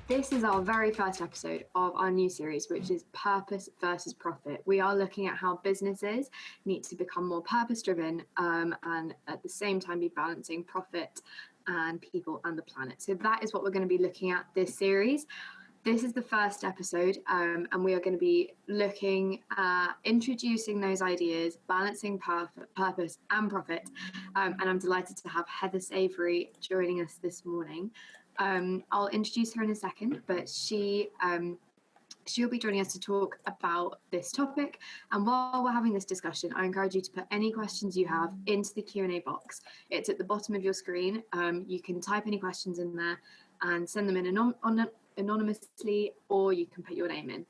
This is our very first episode of our new series, which is Purpose versus Profit. We are looking at how businesses need to become more purpose-driven and at the same time be balancing profit and people and the planet. So that is what we're going to be looking at this series. This is the first episode, and we are going to be looking at introducing those ideas, balancing purpose and profit. And I'm delighted to have Heather Savory joining us this morning. I'll introduce her in a second, but she'll be joining us to talk about this topic. And while we're having this discussion, I encourage you to put any questions you have into the Q&A box. It's at the bottom of your screen. You can type any questions in there and send them in anonymously, or you can put your name in,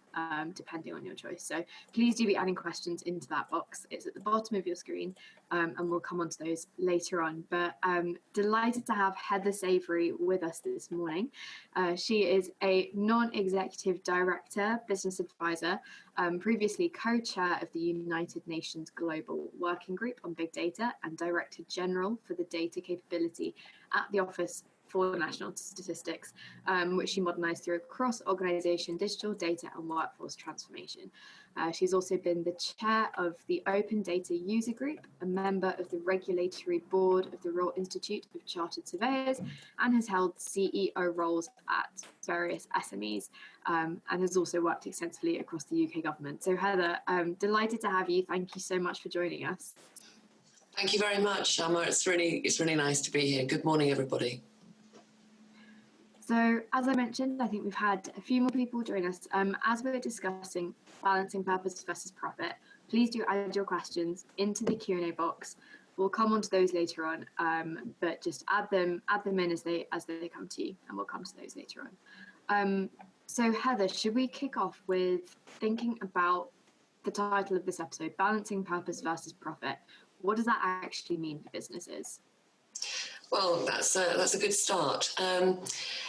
depending on your choice. So please do be adding questions into that box. It's at the bottom of your screen, and we'll come on to those later on. But delighted to have Heather Savory with us this morning. She is a non-executive director, business advisor, previously co-chair of the United Nations Global Working Group on Big Data and Director General for the Data Capability at the Office for National Statistics, which she modernised through a cross-organisation digital data and workforce transformation. She's also been the chair of the Open Data User Group, a member of the regulatory board of the Royal Institute of Chartered Surveyors, and has held CEO roles at various SMEs, and has also worked extensively across the UK government. So Heather, I'm delighted to have you. Thank you so much for joining us. Thank you very much, Emma. It's really nice to be here. Good morning, everybody. So, as I mentioned, I think we've had a few more people join us. As we're discussing balancing purpose versus profit, please do add your questions into the Q&A box. We'll come on to those later on, but just add them in as they come to you, and we'll come to those later on. So, Heather, should we kick off with thinking about the title of this episode, Balancing Purpose versus Profit? What does that actually mean for businesses? Well, that's a good start.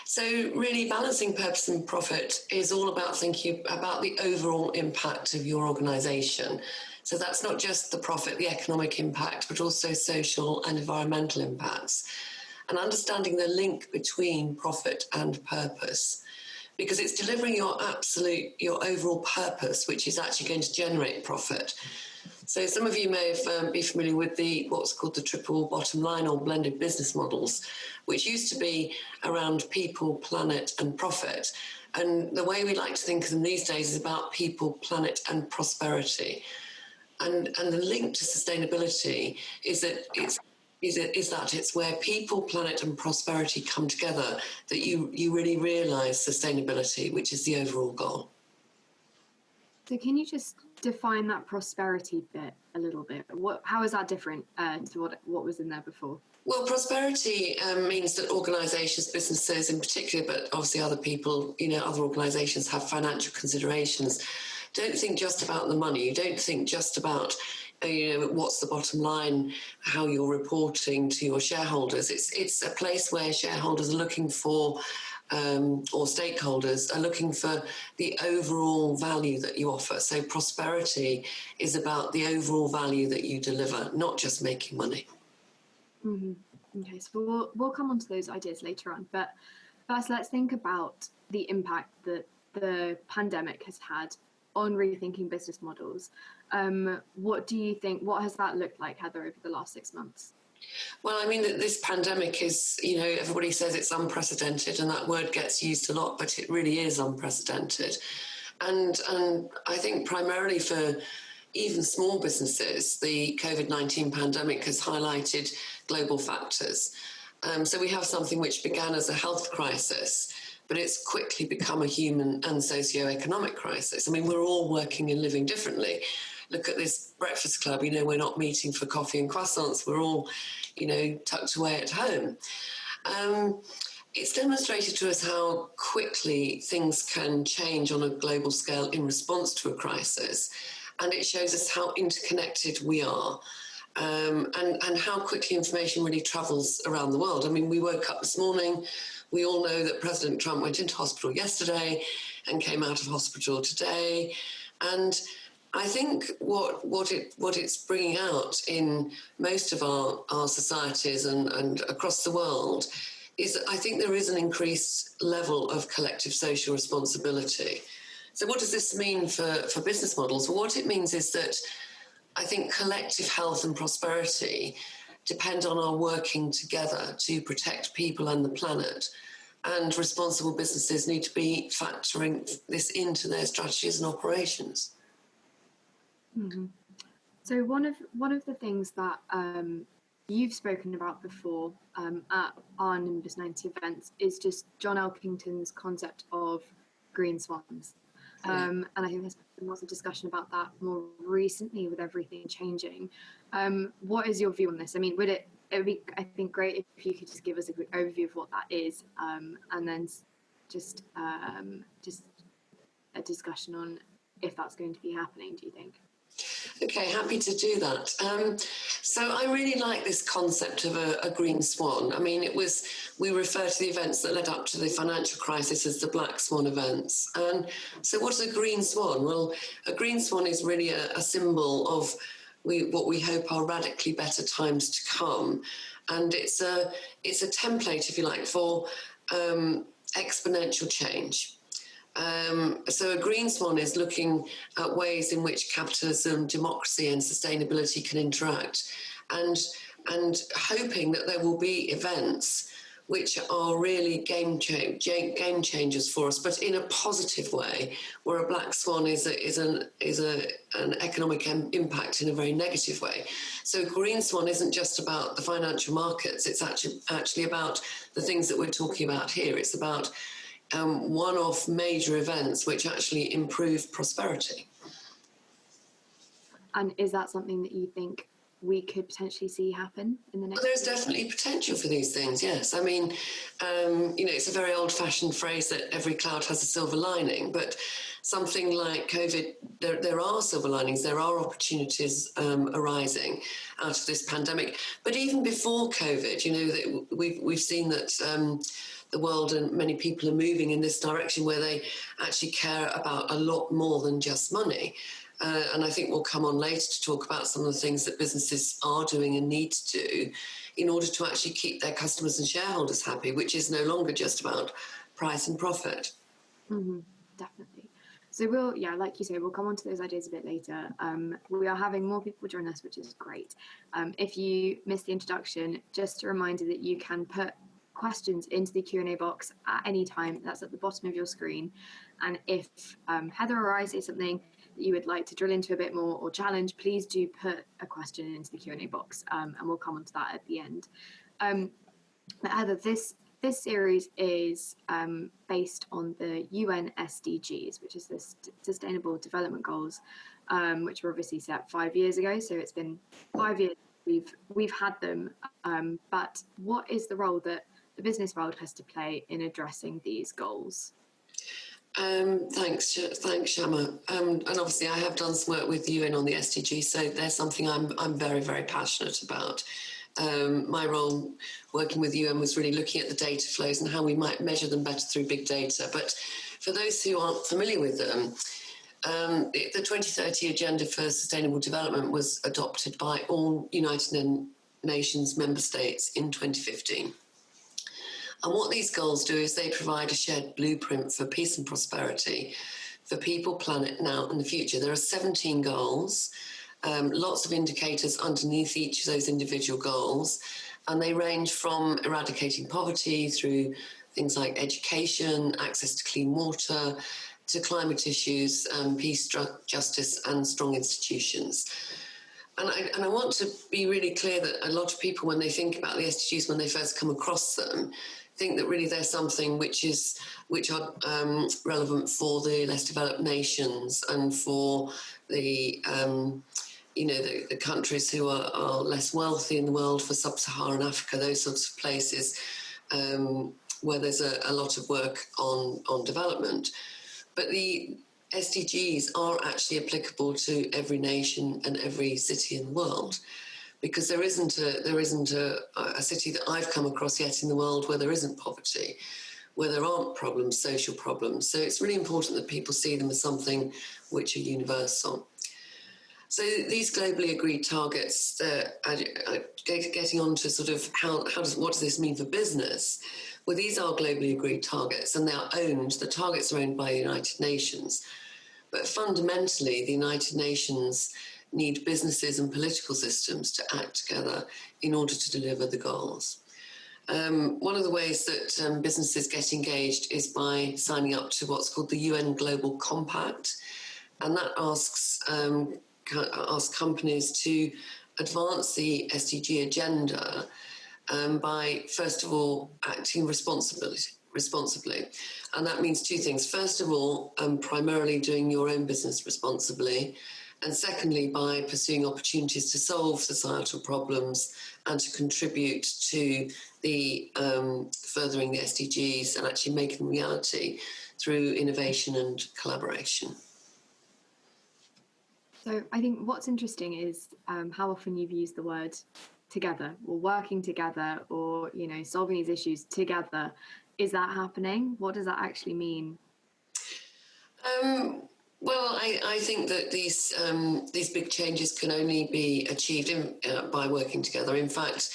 So really balancing purpose and profit is all about thinking about the overall impact of your organisation. So that's not just the profit, the economic impact, but also social and environmental impacts. And understanding the link between profit and purpose, because it's delivering your overall purpose, which is actually going to generate profit. So some of you may be familiar with what's called the triple bottom line or blended business models, which used to be around people, planet and profit. And the way we like to think of them these days is about people, planet and prosperity. And the link to sustainability is that it's where people, planet and prosperity come together that you really realise sustainability, which is the overall goal. So can you just define that prosperity bit a little bit? How is that different to what was in there before? Well, prosperity means that organisations, businesses in particular, but obviously other people, other organisations have financial considerations. Don't think just about the money. You don't think just about what's the bottom line, how you're reporting to your shareholders. It's a place where shareholders are looking for, or stakeholders are looking for the overall value that you offer. So prosperity is about the overall value that you deliver, not just making money. Mm-hmm. Okay, so we'll come on to those ideas later on. But first, let's think about the impact that the pandemic has had on rethinking business models. What do you think? What has that looked like, Heather, over the last 6 months? Well, I mean, this pandemic is, everybody says it's unprecedented, and that word gets used a lot, but it really is unprecedented. And I think primarily for even small businesses, the COVID-19 pandemic has highlighted global factors. So we have something which began as a health crisis, but it's quickly become a human and socio-economic crisis. I mean, we're all working and living differently. Look at this breakfast club, we're not meeting for coffee and croissants. We're all, tucked away at home. It's demonstrated to us how quickly things can change on a global scale in response to a crisis. And it shows us how interconnected we are. And how quickly information really travels around the world. I mean, we woke up this morning, we all know that President Trump went into hospital yesterday and came out of hospital today. And I think what it's bringing out in most of our societies and across the world is I think there is an increased level of collective social responsibility. So what does this mean for business models? Well, what it means is that I think collective health and prosperity depend on our working together to protect people and the planet. And responsible businesses need to be factoring this into their strategies and operations. Mm-hmm. So one of the things that you've spoken about before at our Nimbus 90 events is just John Elkington's concept of green swans. And I think there's been lots of discussion about that more recently with everything changing. What is your view on this? I mean, it would be, I think, great if you could just give us a quick overview of what that is, and then just a discussion on if that's going to be happening, do you think? Okay, happy to do that. So I really like this concept of a green swan. I mean, we refer to the events that led up to the financial crisis as the black swan events. And so what is a green swan? Well, a green swan is really a symbol of what we hope are radically better times to come. And it's a template, if you like, for exponential change. So a green swan is looking at ways in which capitalism, democracy and sustainability can interact, and hoping that there will be events which are really game changers for us, but in a positive way, where a black swan is an economic impact in a very negative way. So green swan isn't just about the financial markets, it's actually about the things that we're talking about here. It's about one-off major events which actually improve prosperity. And is that something that you think we could potentially see happen in the next? There's definitely potential for these things, yes. I mean, it's a very old-fashioned phrase that every cloud has a silver lining, but something like COVID, there are silver linings, there are opportunities arising out of this pandemic. But even before COVID, that we've seen that the world and many people are moving in this direction where they actually care about a lot more than just money. And I think we'll come on later to talk about some of the things that businesses are doing and need to do in order to actually keep their customers and shareholders happy, which is no longer just about price and profit. Mm-hmm, definitely. So like you say, we'll come on to those ideas a bit later. We are having more people join us, which is great. If you missed the introduction, just a reminder that you can put questions into the Q&A box at any time. That's at the bottom of your screen. And if Heather or I say something that you would like to drill into a bit more or challenge, please do put a question into the Q&A box, and we'll come on to that at the end. But Heather, this series is based on the UN SDGs, which is the Sustainable Development Goals, which were obviously set 5 years ago. So it's been 5 years we've had them. But what is the role that the business world has to play in addressing these goals? Thanks, Shama. And obviously, I have done some work with the UN on the SDGs, so there's something I'm very, very passionate about. My role working with the UN was really looking at the data flows and how we might measure them better through big data. But for those who aren't familiar with them, the 2030 Agenda for Sustainable Development was adopted by all United Nations member states in 2015. And what these goals do is they provide a shared blueprint for peace and prosperity for people, planet, now and the future. There are 17 goals, lots of indicators underneath each of those individual goals, and they range from eradicating poverty through things like education, access to clean water, to climate issues, peace, justice, and strong institutions. And I want to be really clear that a lot of people, when they think about the SDGs, when they first come across them, think that really they're something which are relevant for the less developed nations and for the the countries who are less wealthy in the world, for sub-Saharan Africa, those sorts of places where there's a lot of work on development. But the SDGs are actually applicable to every nation and every city in the world, because there isn't a city that I've come across yet in the world where there isn't poverty, where there aren't problems, social problems. So it's really important that people see them as something which are universal. So these globally agreed targets, getting on to sort of what does this mean for business? Well, these are globally agreed targets, and they are owned. The targets are owned by the United Nations. But fundamentally, the United Nations need businesses and political systems to act together in order to deliver the goals. One of the ways that businesses get engaged is by signing up to what's called the UN Global Compact, and that asks companies to advance the SDG agenda by, first of all, acting responsibly. And that means two things. First of all, primarily doing your own business responsibly. And secondly, by pursuing opportunities to solve societal problems and to contribute to the furthering the SDGs and actually making them reality through innovation and collaboration. So I think what's interesting is how often you've used the word together, or working together, or solving these issues together. Is that happening? What does that actually mean? Well, I think that these big changes can only be achieved by working together. In fact,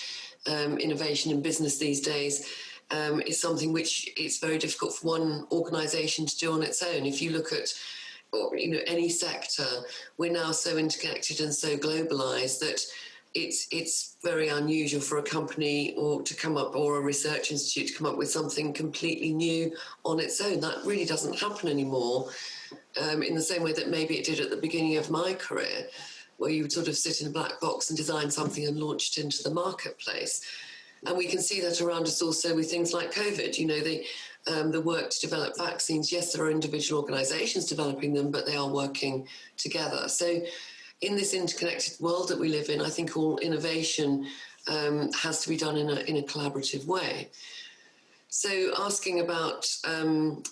innovation in business these days is something which it's very difficult for one organisation to do on its own. If you look at any sector, we're now so interconnected and so globalised that it's very unusual for a company or a research institute to come up with something completely new on its own. That really doesn't happen anymore, in the same way that maybe it did at the beginning of my career, where you would sort of sit in a black box and design something and launch it into the marketplace. And we can see that around us also with things like COVID. The work to develop vaccines, yes, there are individual organisations developing them, but they are working together. So in this interconnected world that we live in, I think all innovation has to be done in a collaborative way. So asking about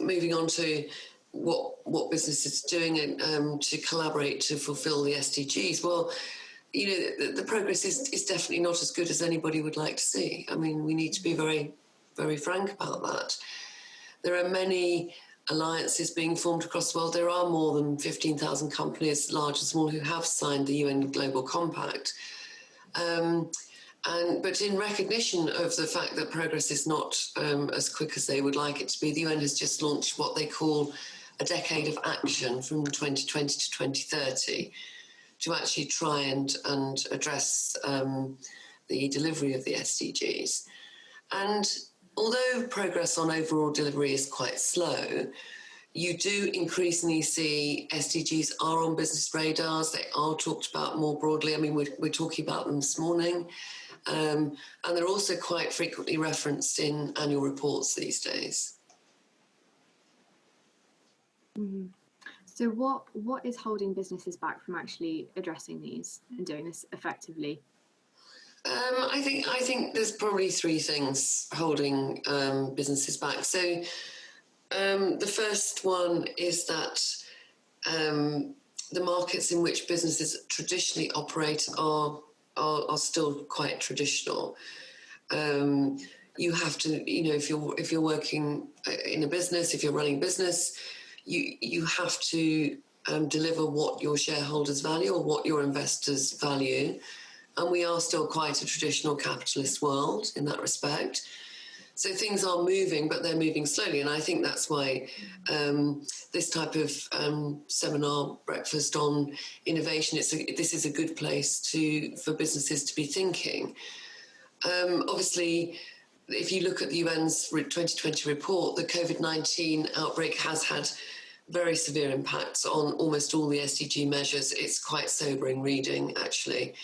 moving on to what businesses are doing to collaborate to fulfil the SDGs, well, the progress is definitely not as good as anybody would like to see. I mean, we need to be very, very frank about that. There are many alliances being formed across the world. There are more than 15,000 companies, large and small, who have signed the UN Global Compact. But in recognition of the fact that progress is not as quick as they would like it to be, the UN has just launched what they call a decade of action from 2020 to 2030 to actually try and address the delivery of the SDGs. And although progress on overall delivery is quite slow, you do increasingly see SDGs are on business radars. They are talked about more broadly. I mean, we're talking about them this morning. And they're also quite frequently referenced in annual reports these days. Mm-hmm. So what is holding businesses back from actually addressing these and doing this effectively? I think there's probably three things holding businesses back. So the first one is that the markets in which businesses traditionally operate are still quite traditional. You have to, if you're working in a business, if you're running a business, you have to deliver what your shareholders value or what your investors value. And we are still quite a traditional capitalist world in that respect. So things are moving, but they're moving slowly. And I think that's why this type of seminar, breakfast on innovation, this is a good place for businesses to be thinking. Obviously, if you look at the UN's 2020 report, the COVID-19 outbreak has had very severe impacts on almost all the SDG measures. It's quite sobering reading, actually.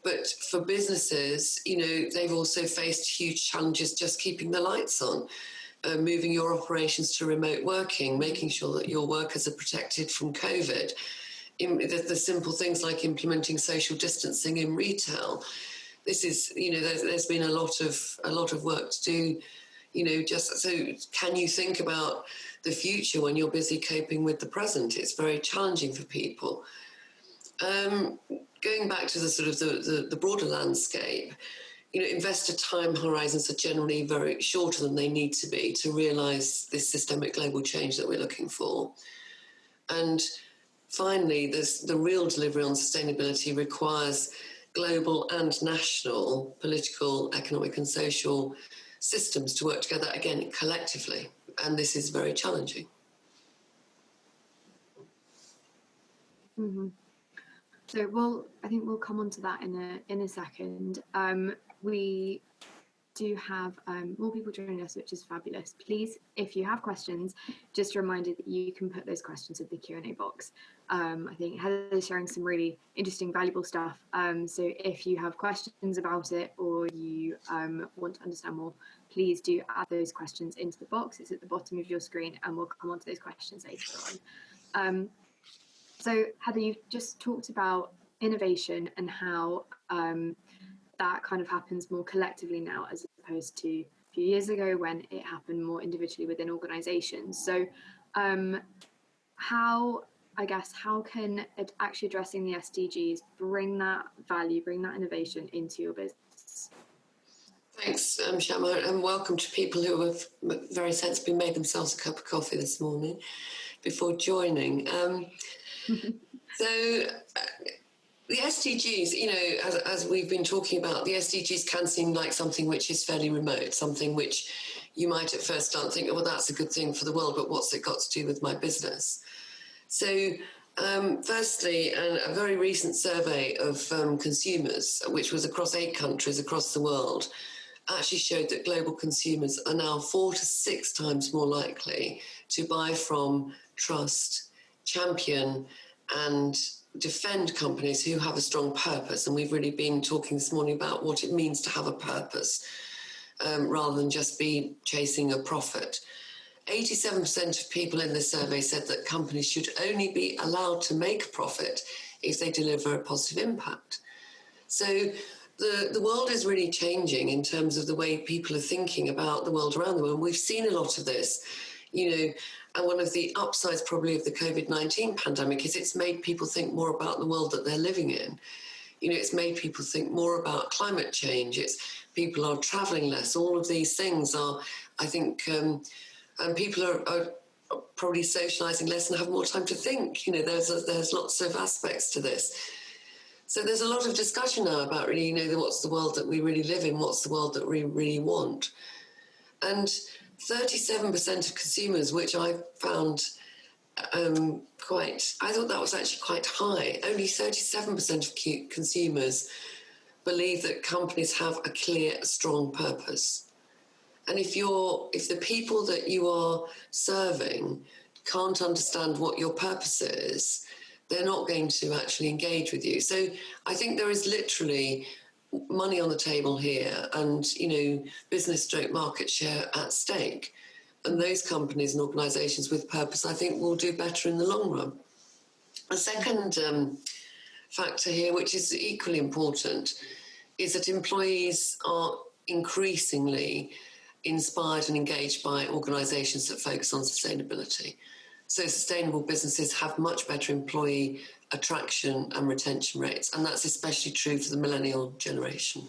But for businesses, they've also faced huge challenges just keeping the lights on, moving your operations to remote working, making sure that your workers are protected from COVID. The simple things like implementing social distancing in retail. This is, there's been a lot of work to do, just so can you think about the future when you're busy coping with the present? It's very challenging for people. Going back to the sort of the broader landscape, investor time horizons are generally very shorter than they need to be to realise this systemic global change that we're looking for. And finally, the real delivery on sustainability requires global and national political, economic and social systems to work together, again, collectively. And this is very challenging. Mm-hmm. So, I think we'll come on to that in a second. We do have more people joining us, which is fabulous. Please, if you have questions, just a reminder that you can put those questions in the Q&A box. I think Heather's sharing some really interesting, valuable stuff. So if you have questions about it or you want to understand more, please do add those questions into the box. It's at the bottom of your screen, and we'll come on to those questions later on. So Heather, you've just talked about innovation and how that kind of happens more collectively now, as opposed to a few years ago when it happened more individually within organizations. So how can actually addressing the SDGs bring that value, bring that innovation into your business? Thanks, Shama, and welcome to people who have very sensibly made themselves a cup of coffee this morning before joining. The SDGs, you know, as we've been talking about, the SDGs can seem like something which is fairly remote, something which you might at first start thinking, well, that's a good thing for the world, but what's it got to do with my business? So, firstly, a very recent survey of consumers, which was across 8 countries across the world, actually showed that global consumers are now 4 to 6 times more likely to buy from, trust, champion, and defend companies who have a strong purpose. And we've really been talking this morning about what it means to have a purpose, rather than just be chasing a profit. 87% of people in this survey said that companies should only be allowed to make a profit if they deliver a positive impact. So the world is really changing in terms of the way people are thinking about the world around them. And we've seen a lot of this, you know, and one of the upsides probably of the COVID-19 pandemic is it's made people think more about the world that they're living in. You know, it's made people think more about climate change. People are traveling less. All of these things are, I think, and people are probably socializing less and have more time to think. You know, there's lots of aspects to this. So there's a lot of discussion now about really, you know, what's the world that we really live in, what's the world that we really want. And 37% of consumers, which I found I thought that was actually quite high. Only 37% of consumers believe that companies have a clear, strong purpose. And if the people that you are serving can't understand what your purpose is, they're not going to actually engage with you. So I think there is literally money on the table here and, you know, business / market share at stake. And those companies and organisations with purpose, I think, will do better in the long run. A second factor here, which is equally important, is that employees are increasingly inspired and engaged by organisations that focus on sustainability. So sustainable businesses have much better employee attraction and retention rates, and that's especially true for the millennial generation.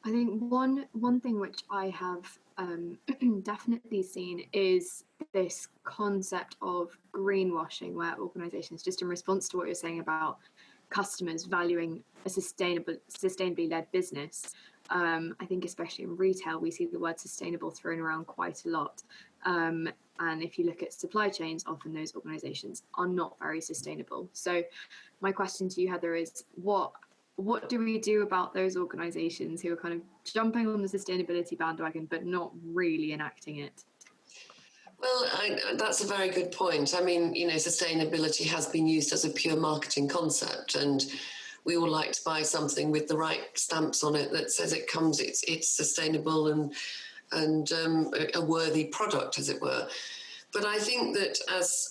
I think one thing which I have definitely seen is this concept of greenwashing, where organisations, just in response to what you're saying about customers valuing a sustainably led business, I think especially in retail, we see the word sustainable thrown around quite a lot. And if you look at supply chains, often those organisations are not very sustainable. So my question to you, Heather, is what do we do about those organisations who are kind of jumping on the sustainability bandwagon but not really enacting it? Well, that's a very good point. I mean, you know, sustainability has been used as a pure marketing concept, and we all like to buy something with the right stamps on it that says it's sustainable and a worthy product, as it were. But I think that as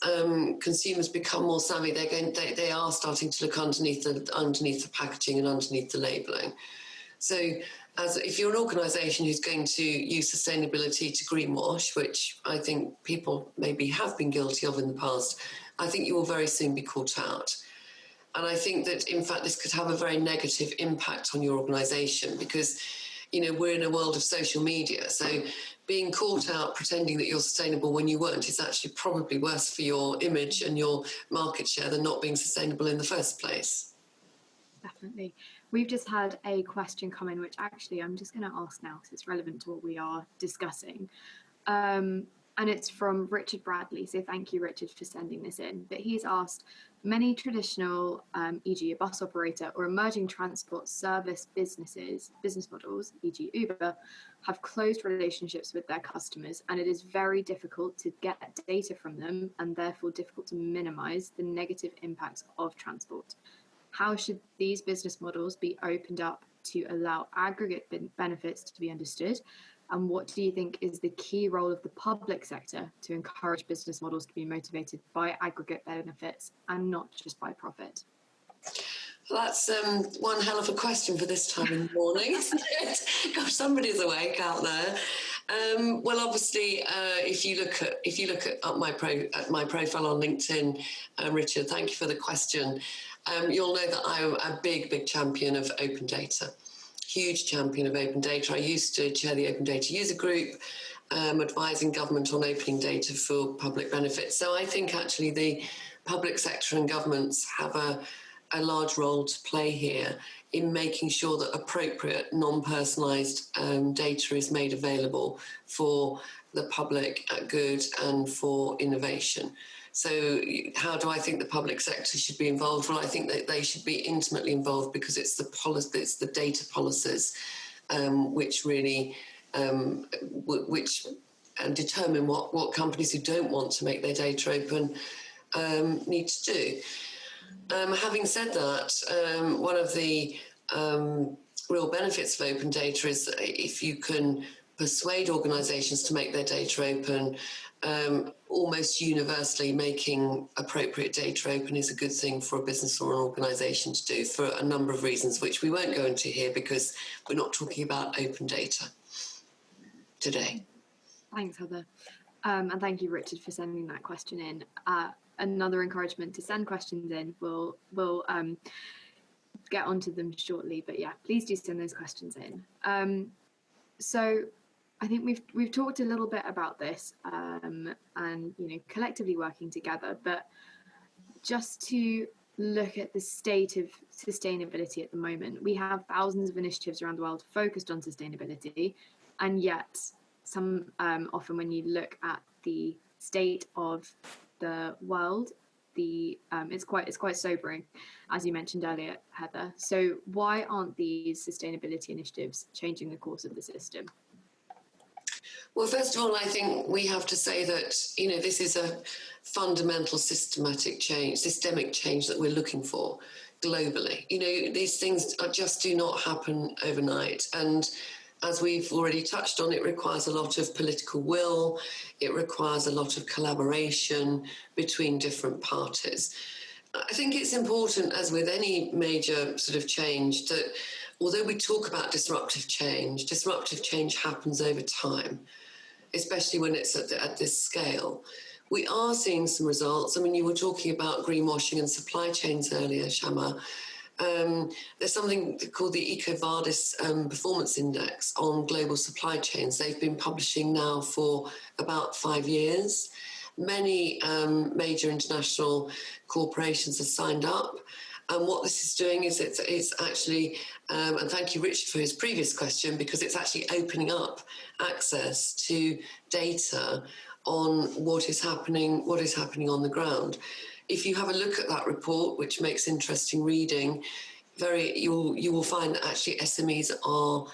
consumers become more savvy, they are starting to look underneath the packaging and underneath the labelling. So if you're an organisation who's going to use sustainability to greenwash, which I think people maybe have been guilty of in the past, I think you will very soon be caught out. And I think that, in fact, this could have a very negative impact on your organisation, because we're in a world of social media. So being caught out pretending that you're sustainable when you weren't is actually probably worse for your image and your market share than not being sustainable in the first place. Definitely. We've just had a question come in, which actually I'm just going to ask now because it's relevant to what we are discussing. And it's from Richard Bradley. So thank you, Richard, for sending this in. But he's asked, many traditional, e.g. a bus operator or emerging transport service business models, e.g. Uber, have closed relationships with their customers, and it is very difficult to get data from them and therefore difficult to minimize the negative impacts of transport. How should these business models be opened up to allow aggregate benefits to be understood? And what do you think is the key role of the public sector to encourage business models to be motivated by aggregate benefits and not just by profit? Well, that's one hell of a question for this time in the morning, isn't it? Gosh, somebody's awake out there. Well, obviously, if you look at my profile on LinkedIn, Richard, thank you for the question. You'll know that I'm a big champion of open data. Huge champion of open data. I used to chair the Open Data User Group, advising government on opening data for public benefit. So I think actually the public sector and governments have a large role to play here in making sure that appropriate, non-personalised data is made available for the public good and for innovation. So how do I think the public sector should be involved? Well, I think that they should be intimately involved because it's the data policies which really determine what companies who don't want to make their data open need to do. Having said that, one of the real benefits of open data is that if you can persuade organisations to make their data open, almost universally making appropriate data open is a good thing for a business or an organisation to do for a number of reasons, which we won't go into here because we're not talking about open data today. Thanks, Heather. And thank you, Richard, for sending that question in. Another encouragement to send questions in. We'll get onto them shortly, but yeah, please do send those questions in. So I think we've talked a little bit about this and collectively working together, but just to look at the state of sustainability at the moment, we have thousands of initiatives around the world focused on sustainability, and yet some often when you look at the state of the world, it's quite sobering, as you mentioned earlier, Heather. So why aren't these sustainability initiatives changing the course of the system? Well, first of all, I think we have to say that, this is a fundamental systemic change that we're looking for globally. These things just do not happen overnight. And as we've already touched on, it requires a lot of political will. It requires a lot of collaboration between different parties. I think it's important, as with any major sort of change, that although we talk about disruptive change happens over time, especially when it's at this scale. We are seeing some results. I mean, you were talking about greenwashing and supply chains earlier, Shama. There's something called the EcoVadis Performance Index on global supply chains. They've been publishing now for about 5 years. Many major international corporations have signed up. And what this is doing is it's actually, and thank you, Richard, for his previous question, because it's actually opening up access to data on what is happening on the ground. If you have a look at that report, which makes interesting reading, you will find that actually SMEs are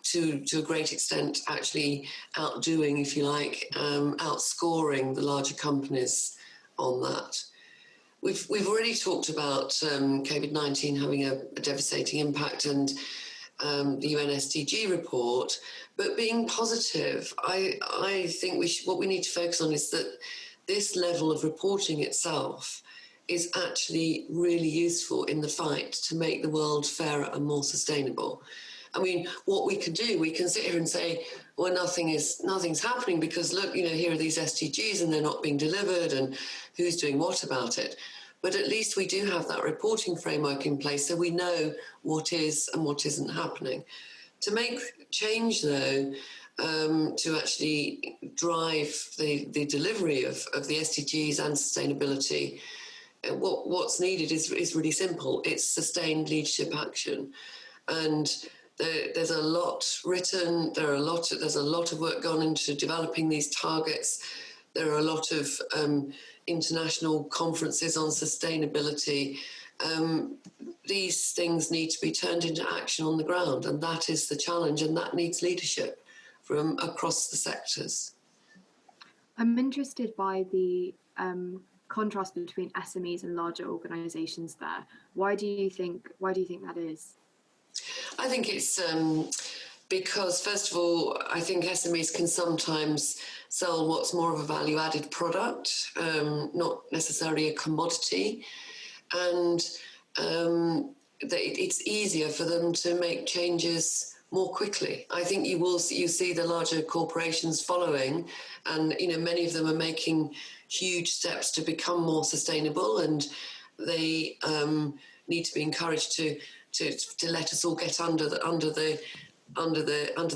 to a great extent actually outdoing, if you like, outscoring the larger companies on that. We've already talked about COVID-19 having a devastating impact and the UN SDG report, but being positive, I think what we need to focus on is that this level of reporting itself is actually really useful in the fight to make the world fairer and more sustainable. I mean, what we can do, we can sit here and say, well, nothing's happening because look, here are these SDGs and they're not being delivered and who's doing what about it. but at least we do have that reporting framework in place, so we know what is and what isn't happening. To make change, though, to actually drive the delivery of the SDGs and sustainability, what's needed is really simple. It's sustained leadership action. And there's a lot written, there's a lot of work gone into developing these targets. There are a lot of international conferences on sustainability. These things need to be turned into action on the ground, and that is the challenge, and that needs leadership from across the sectors. I'm interested by the contrast between SMEs and larger organisations there. Why do you think that is? I think it's because, first of all, I think SMEs can sometimes sell what's more of a value-added product, not necessarily a commodity, and it's easier for them to make changes more quickly. I think you see the larger corporations following, and many of them are making huge steps to become more sustainable, and they need to be encouraged to let us all get under the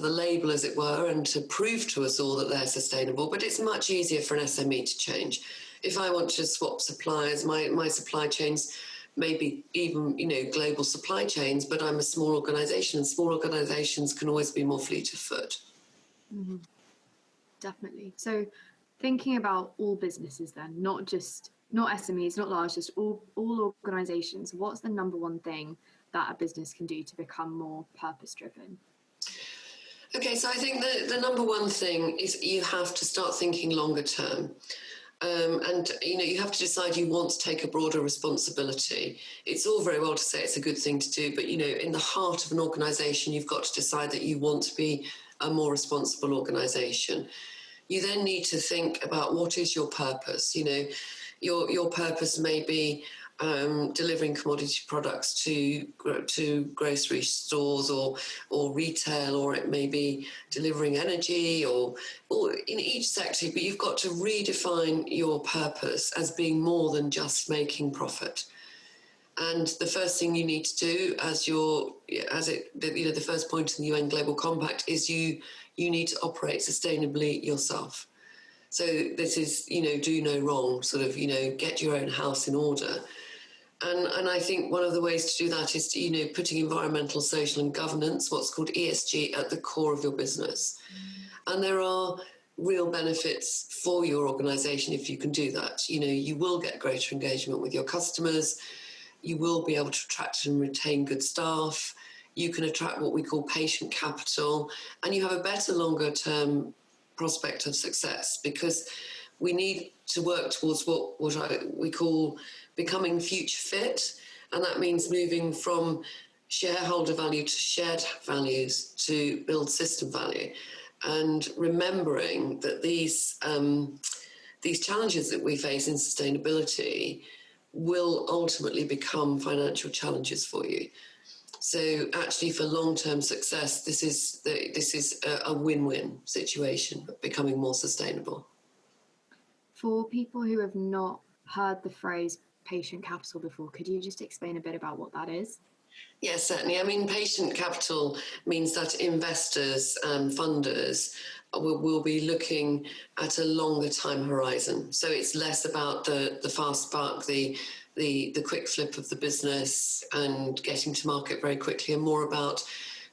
label, as it were, and to prove to us all that they're sustainable. But it's much easier for an SME to change. If I want to swap suppliers, my supply chains maybe even global supply chains, but I'm a small organisation, and small organisations can always be more fleet of foot. Mm-hmm. Definitely. So thinking about all businesses then, not SMEs, not large, just all organisations, what's the number one thing that a business can do to become more purpose-driven? Okay, so I think the number one thing is you have to start thinking longer term. And you have to decide you want to take a broader responsibility. It's all very well to say it's a good thing to do, but in the heart of an organisation, you've got to decide that you want to be a more responsible organisation. You then need to think about what is your purpose. Your purpose may be delivering commodity products to grocery stores or retail, or it may be delivering energy or in each sector, but you've got to redefine your purpose as being more than just making profit. And the first thing you need to do, the first point in the UN Global Compact is you need to operate sustainably yourself. So this is, do no wrong, get your own house in order. And I think one of the ways to do that is putting environmental, social and governance, what's called ESG, at the core of your business. And there are real benefits for your organisation if you can do that. You will get greater engagement with your customers. You will be able to attract and retain good staff. You can attract what we call patient capital, and you have a better longer term prospect of success, because we need to work towards what we call becoming future fit, and that means moving from shareholder value to shared values to build system value, and remembering that these challenges that we face in sustainability will ultimately become financial challenges for you. So actually, for long-term success, this is a win-win situation, becoming more sustainable. For people who have not heard the phrase patient capital before, could you just explain a bit about what that is? Yes, certainly. I mean, patient capital means that investors and funders will be looking at a longer time horizon. So it's less about the fast buck, the quick flip of the business and getting to market very quickly, and more about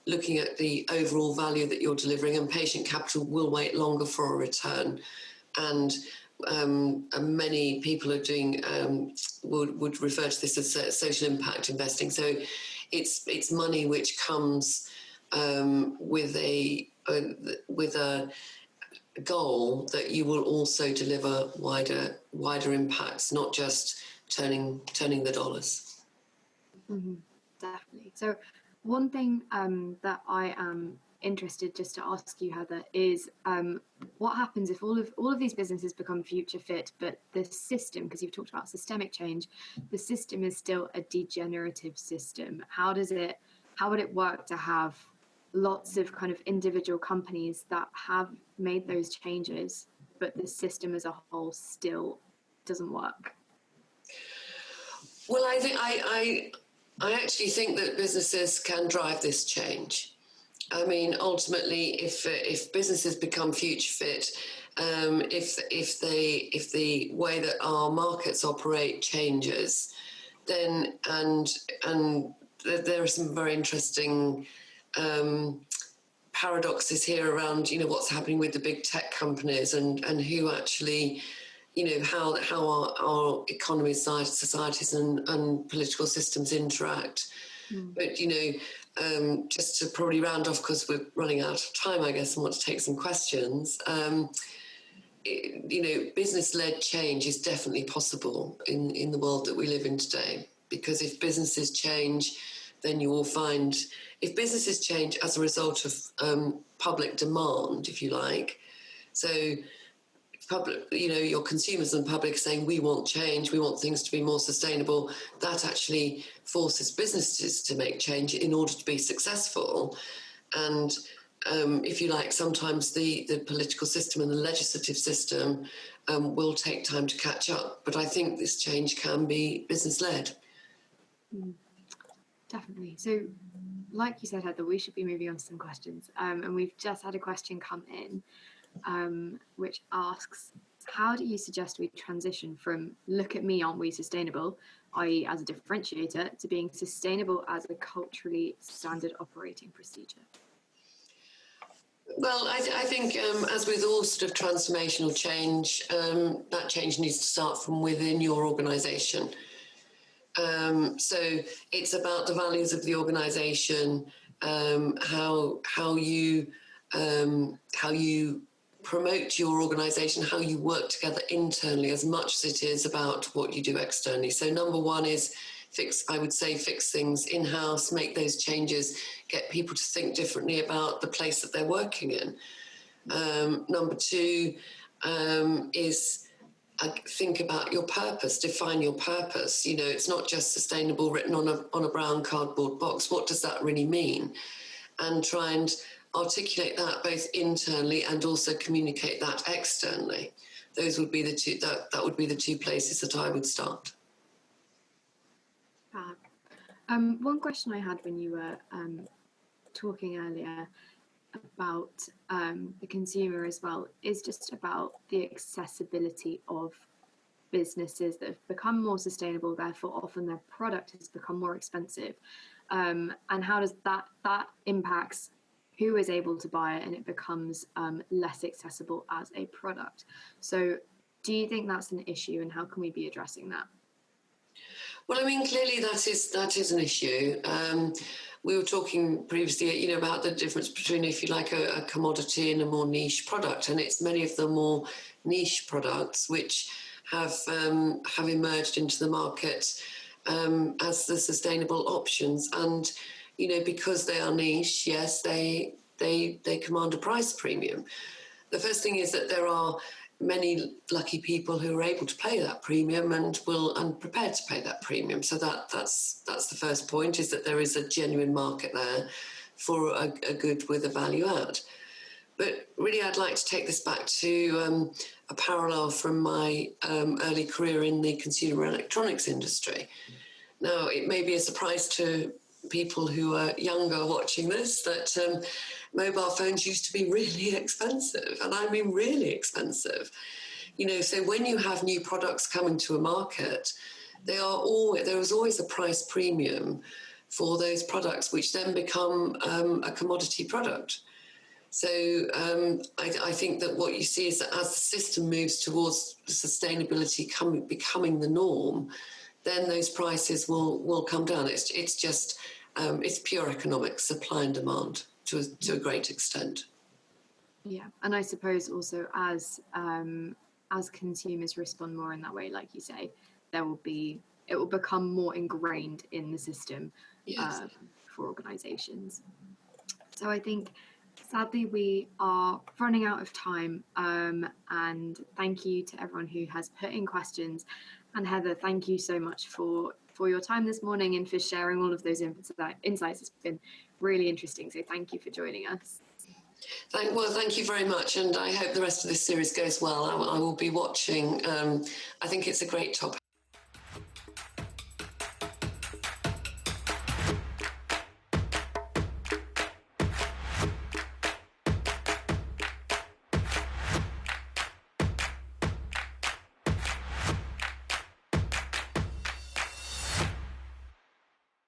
looking at the overall value that you're delivering. And patient capital will wait longer for a return. And many people are doing would refer to this as social impact investing. So it's money which comes with a goal that you will also deliver wider impacts, not just turning the dollars. Mm-hmm, definitely. So one thing that I am interested just to ask you, Heather, is what happens if all of these businesses become future fit, but the system, because you've talked about systemic change, the system is still a degenerative system. How would it work to have lots of kind of individual companies that have made those changes, but the system as a whole still doesn't work? Well, I actually think that businesses can drive this change. I mean, ultimately, if businesses become future fit, if the way that our markets operate changes, then and there are some very interesting paradoxes here around, you know, what's happening with the big tech companies and who actually, you know, how our economies, societies and political systems interact. But, you know, just to probably round off, because we're running out of time, I guess, and want to take some questions, you know, business-led change is definitely possible in the world that we live in today. Because if businesses change, then you will find, if businesses change as a result of public demand, if you like, so public, you know, your consumers and public saying, we want change, we want things to be more sustainable, that actually forces businesses to make change in order to be successful. And if you like, sometimes the political system and the legislative system will take time to catch up. But I think this change can be business-led. Definitely. So, like you said, Heather, we should be moving on to some questions. And we've just had a question come in, which asks, how do you suggest we transition from look at me, aren't we sustainable, i.e. as a differentiator, to being sustainable as a culturally standard operating procedure? Well, I think as with all sort of transformational change, that change needs to start from within your organisation. So it's about the values of the organisation, how you promote your organisation, how you work together internally, as much as it is about what you do externally. So number one is fix things in-house, make those changes, get people to think differently about the place that they're working in. Number two is think about your purpose, define your purpose. You know, it's not just sustainable written on a brown cardboard box. What does that really mean? And try and articulate that both internally and also communicate that externally. Those would be the two, that would be the two places that I would start. One question I had when you were talking earlier about the consumer as well is just about the accessibility of businesses that have become more sustainable, therefore often their product has become more expensive, and how does that impacts who is able to buy it, and it becomes less accessible as a product. So do you think that's an issue, and how can we be addressing that? Well, I mean, clearly that is an issue. We were talking previously, you know, about the difference between, if you like, a commodity and a more niche product, and it's many of the more niche products which have emerged into the market as the sustainable options. And, you know, because they are niche, yes, they command a price premium. The first thing is that there are many lucky people who are able to pay that premium and prepared to pay that premium. So that's the first point, is that there is a genuine market there for a good with a value add. But really, I'd like to take this back to a parallel from my early career in the consumer electronics industry. Now, it may be a surprise to people who are younger watching this that mobile phones used to be really expensive, and I mean really expensive. You know, so when you have new products coming to a market, there is always a price premium for those products, which then become a commodity product. So I think that what you see is that as the system moves towards sustainability becoming the norm, then those prices will come down. It's just it's pure economics, supply and demand to a great extent. Yeah, and I suppose also as consumers respond more in that way, like you say, it will become more ingrained in the system. Yes. For organisations. So I think, sadly, we are running out of time. And thank you to everyone who has put in questions. And Heather, thank you so much for your time this morning and for sharing all of those insights. It's been really interesting. So thank you for joining us. Thank you very much. And I hope the rest of this series goes well. I will be watching. I think it's a great topic.